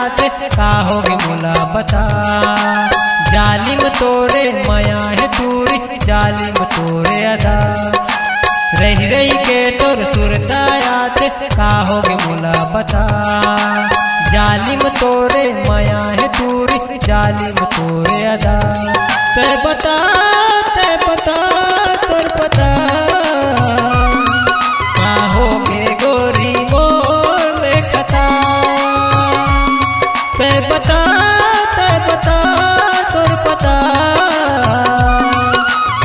आते का होगे मोला बता। जालिम तोरे माया है टूरी जालिम तोरे अदा। रही रही के तोर सुरता आते का होगे मोला बता। जालिम तोरे माया है टूरी जालिम तोरे अदा। ते बता तोर पता का होगे गोरी मोर खता। ते बता तोर पता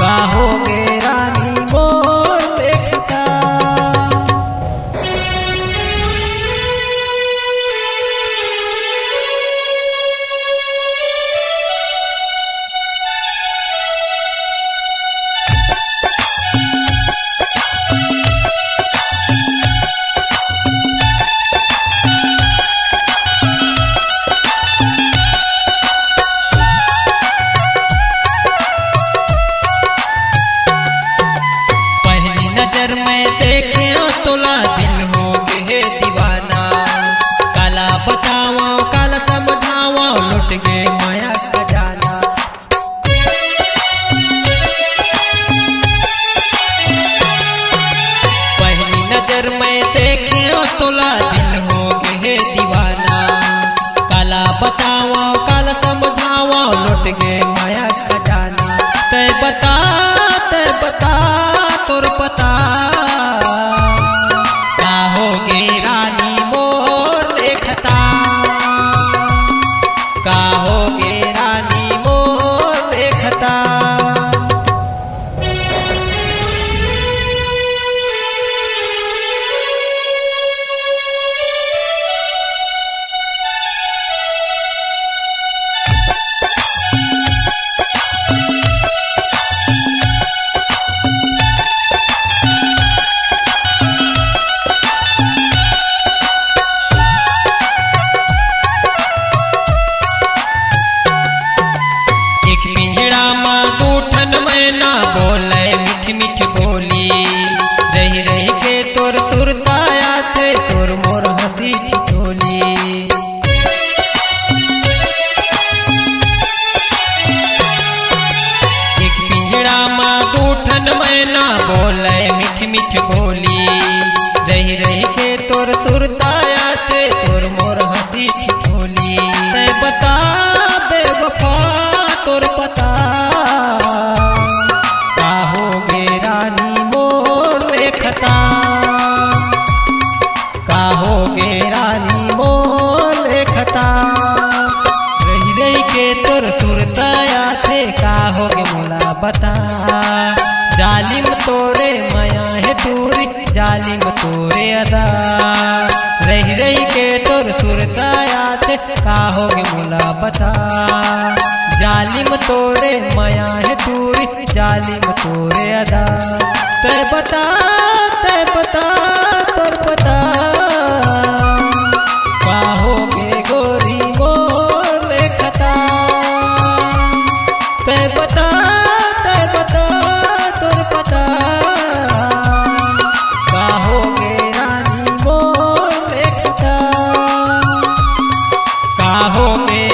का होगे रानी मोर खता। नजर में देखे तोला दिल हो गए दीवाना। काला बतावा काला समझावा लुट गए माया खजाना। पहली नजर में देखे तोला दिल हो गए दीवाना। काला बतावा काला समझावा लुट गए माया खजाना। ते बता तोर पता का होगे रानी मोर खता। का होगे रानी मोर खता। ना बोले मीठ मीठ बोली। रही रही के तोर सुरता आते तोर मोर हंसी ठिठोली। एक पिंजड़ा माँ दूठन में ना बोले मीठ मीठ बोली। रही रही के तोर सुरता आते तोर मोर हंसी ठिठोली। ते बता बेवफा तोर पता खता। का होगे रानी मोर खता। रही रही के तोर सुरता आते का होगे मोला बता। जालिम तोरे माया है टूरी जालिम तोरे अदा। रही रही के तोर सुरता आते का होगे मोला बता। जालिम तोरे माया है टूरी जालिम तोरे अदा। ते बता तोर पता का होगे गोरी मोर खता। ते बता तोर पता का होगे रानी मोर खता। का होगे